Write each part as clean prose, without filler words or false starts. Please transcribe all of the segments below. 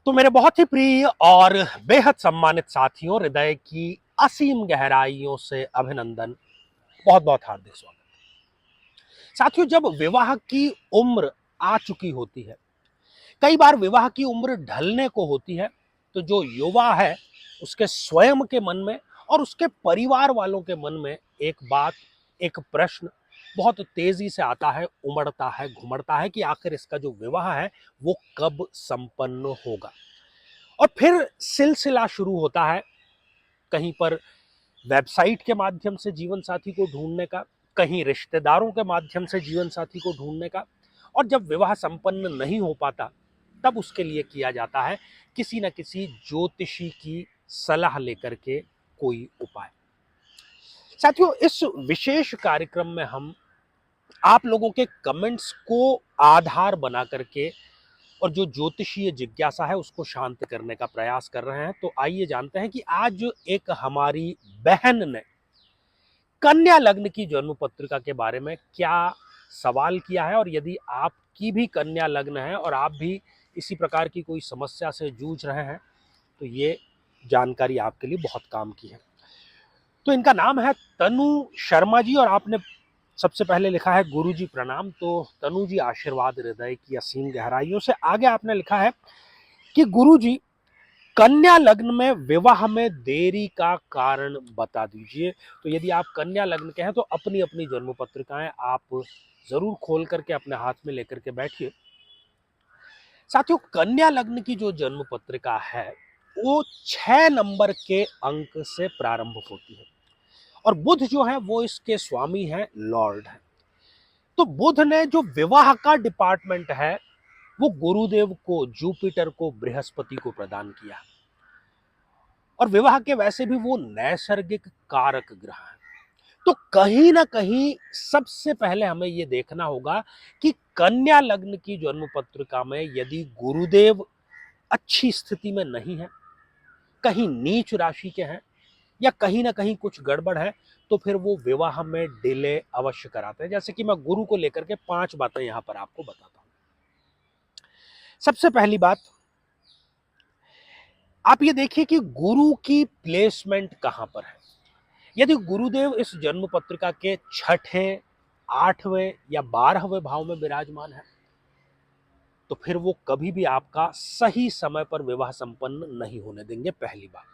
तो मेरे बहुत ही प्रिय और बेहद सम्मानित साथियों, हृदय की असीम गहराइयों से अभिनंदन, बहुत बहुत हार्दिक स्वागत। साथियों, जब विवाह की उम्र आ चुकी होती है, कई बार विवाह की उम्र ढलने को होती है, तो जो युवा है उसके स्वयं के मन में और उसके परिवार वालों के मन में एक बात, एक प्रश्न बहुत तेजी से आता है, उमड़ता है, घुमड़ता है कि आखिर इसका जो विवाह है वो कब संपन्न होगा। और फिर सिलसिला शुरू होता है, कहीं पर वेबसाइट के माध्यम से जीवन साथी को ढूंढने का, कहीं रिश्तेदारों के माध्यम से जीवन साथी को ढूंढने का। और जब विवाह संपन्न नहीं हो पाता, तब उसके लिए किया जाता है किसी न किसी ज्योतिषी की सलाह लेकर के कोई उपाय। साथियों, इस विशेष कार्यक्रम में हम आप लोगों के कमेंट्स को आधार बना करके और जो ज्योतिषीय जिज्ञासा है उसको शांत करने का प्रयास कर रहे हैं। तो आइए जानते हैं कि आज एक हमारी बहन ने कन्या लग्न की जन्म पत्रिका के बारे में क्या सवाल किया है, और यदि आपकी भी कन्या लग्न है और आप भी इसी प्रकार की कोई समस्या से जूझ रहे हैं, तो ये जानकारी आपके लिए बहुत काम की है। तो इनका नाम है तनु शर्मा जी, और आपने सबसे पहले लिखा है गुरुजी प्रणाम। तो तनु जी, आशीर्वाद हृदय की असीम गहराइयों से। आगे आपने लिखा है कि गुरुजी, कन्या लग्न में विवाह में देरी का कारण बता दीजिए। तो यदि आप कन्या लग्न के हैं तो अपनी अपनी जन्म पत्रिकाएं आप जरूर खोल करके अपने हाथ में लेकर के बैठिए। साथियों, कन्या लग्न की जो जन्म पत्रिका है वो 6 नंबर के अंक से प्रारंभ होती है, और बुध जो है वो इसके स्वामी है, लॉर्ड है। तो बुध ने जो विवाह का डिपार्टमेंट है वो गुरुदेव को, जुपिटर को, बृहस्पति को प्रदान किया। और विवाह के वैसे भी वो नैसर्गिक कारक ग्रह है। तो कहीं ना कहीं सबसे पहले हमें यह देखना होगा कि कन्या लग्न की जन्म पत्रिका में यदि गुरुदेव अच्छी स्थिति में नहीं है, कहीं नीच राशि के हैं, या कहीं ना कहीं कुछ गड़बड़ है, तो फिर वो विवाह में डिले अवश्य कराते हैं। जैसे कि मैं गुरु को लेकर के 5 बातें यहां पर आपको बताता हूं। सबसे पहली बात, आप ये देखिए कि गुरु की प्लेसमेंट कहां पर है। यदि गुरुदेव इस जन्म पत्रिका के 6ठे, 8वें या 12वें भाव में विराजमान है, तो फिर वो कभी भी आपका सही समय पर विवाह संपन्न नहीं होने देंगे, पहली बात।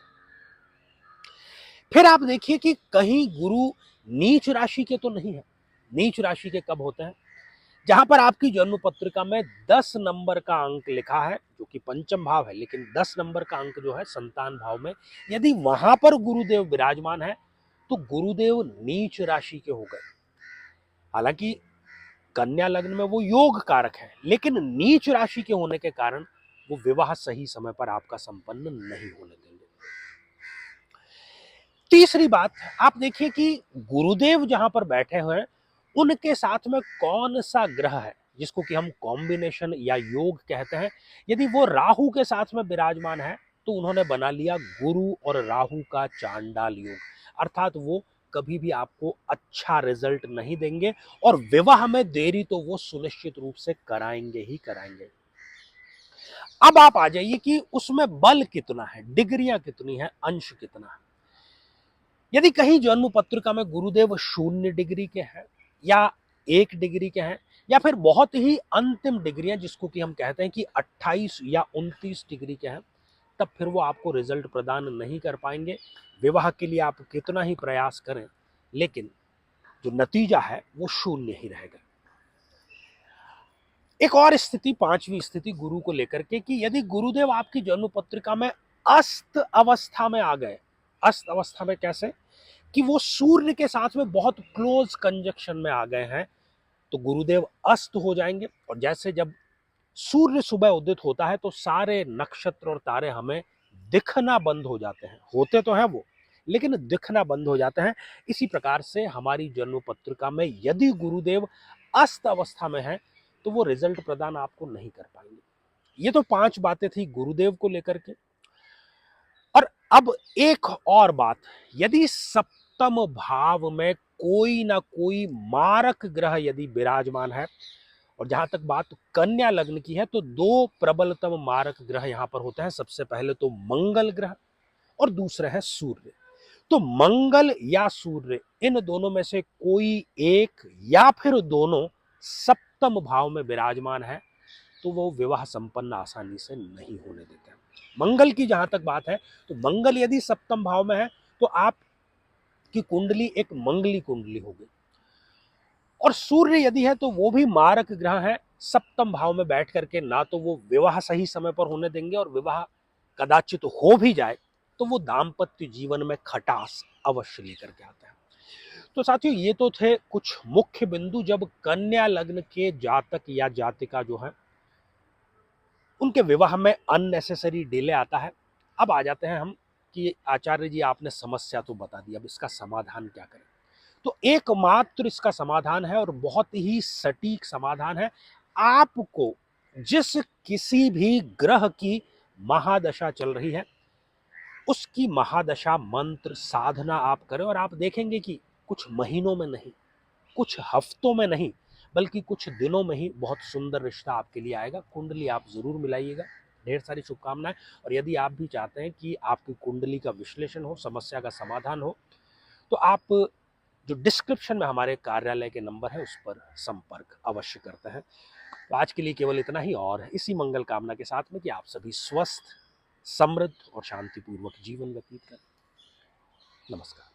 फिर आप देखिए कि कहीं गुरु नीच राशि के तो नहीं है। नीच राशि के कब होते हैं? जहां पर आपकी जन्म पत्रिका में 10 नंबर का अंक लिखा है, जो कि पंचम भाव है, लेकिन 10 नंबर का अंक जो है संतान भाव में, यदि वहां पर गुरुदेव विराजमान है तो गुरुदेव नीच राशि के हो गए। हालांकि कन्या लग्न में वो योग कारक है, लेकिन नीच राशि के होने के कारण वो विवाह सही समय पर आपका संपन्न नहीं होने देंगे। तीसरी बात, आप देखिए कि गुरुदेव जहां पर बैठे हुए हैं उनके साथ में कौन सा ग्रह है जिसको कि हम कॉम्बिनेशन या योग कहते हैं। यदि वो राहु के साथ में विराजमान है तो उन्होंने बना लिया गुरु और राहु का चांडाल योग, अर्थात वो कभी भी आपको अच्छा रिजल्ट नहीं देंगे, और विवाह में देरी तो वो सुनिश्चित रूप से कराएंगे ही कराएंगे। अब आप आ जाइए कि उसमें बल कितना है, डिग्रियां कितनी है, अंश कितना है। यदि कहीं जन्म पत्रिका में गुरुदेव 0 डिग्री के हैं, या 1 डिग्री के हैं, या फिर बहुत ही अंतिम डिग्रियां जिसको कि हम कहते हैं कि 28 या 29 डिग्री के हैं, तब फिर वो आपको रिजल्ट प्रदान नहीं कर पाएंगे। विवाह के लिए आप कितना ही प्रयास करें, लेकिन जो नतीजा है वो 0 ही रहेगा। एक और स्थिति, 5वीं स्थिति गुरु को लेकर के, कि यदि गुरुदेव आपकी जन्म पत्रिका में अस्त अवस्था में आ गए। अस्त अवस्था में कैसे? कि वो सूर्य के साथ में बहुत क्लोज कंजक्शन में आ गए हैं, तो गुरुदेव अस्त हो जाएंगे। और जैसे जब सूर्य सुबह उदित होता है तो सारे नक्षत्र और तारे हमें दिखना बंद हो जाते हैं, होते तो हैं वो, लेकिन दिखना बंद हो जाते हैं। इसी प्रकार से हमारी जन्म पत्रिका में यदि गुरुदेव अस्त अवस्था में है तो वो रिजल्ट प्रदान आपको नहीं कर पाएंगे। ये तो 5 बातें थी गुरुदेव को लेकर के। और अब एक और बात, यदि सप्तम भाव में कोई ना कोई मारक ग्रह यदि विराजमान है, और जहां तक बात कन्या लग्न की है तो दो प्रबलतम मारक ग्रह यहां पर होते हैं। सबसे पहले तो मंगल ग्रह और दूसरा है सूर्य। तो मंगल या सूर्य, इन दोनों में से कोई एक या फिर दोनों सप्तम भाव में विराजमान है तो वो विवाह संपन्न आसानी से नहीं होने देते हैं। मंगल की जहां तक बात है तो मंगल यदि सप्तम भाव में है तो आपकी कुंडली एक मंगली कुंडली होगी। और सूर्य यदि है तो वो भी मारक ग्रह है, सप्तम भाव में बैठ करके ना तो वो विवाह सही समय पर होने देंगे, और विवाह कदाचित हो भी जाए तो वो दाम्पत्य जीवन में खटास अवश्य लेकर के आता है। तो साथियों, ये तो थे कुछ मुख्य बिंदु जब कन्या लग्न के जातक या जातिका जो है उनके विवाह में अननेसेसरी डिले आता है। अब आ जाते हैं हम कि आचार्य जी आपने समस्या तो बता दी, अब इसका समाधान क्या करें। तो एकमात्र इसका समाधान है और बहुत ही सटीक समाधान है। आपको जिस किसी भी ग्रह की महादशा चल रही है उसकी महादशा मंत्र साधना आप करें, और आप देखेंगे कि कुछ महीनों में नहीं, कुछ हफ्तों में नहीं, बल्कि कुछ दिनों में ही बहुत सुंदर रिश्ता आपके लिए आएगा। कुंडली आप जरूर मिलाइएगा। ढेर सारी शुभकामनाएं। और यदि आप भी चाहते हैं कि आपकी कुंडली का विश्लेषण हो, समस्या का समाधान हो, तो आप जो डिस्क्रिप्शन में हमारे कार्यालय के नंबर है उस पर संपर्क अवश्य करते हैं। तो आज के लिए केवल इतना ही, और इसी मंगल कामना के साथ में कि आप सभी स्वस्थ, समृद्ध और शांतिपूर्वक जीवन व्यतीत करें। नमस्कार।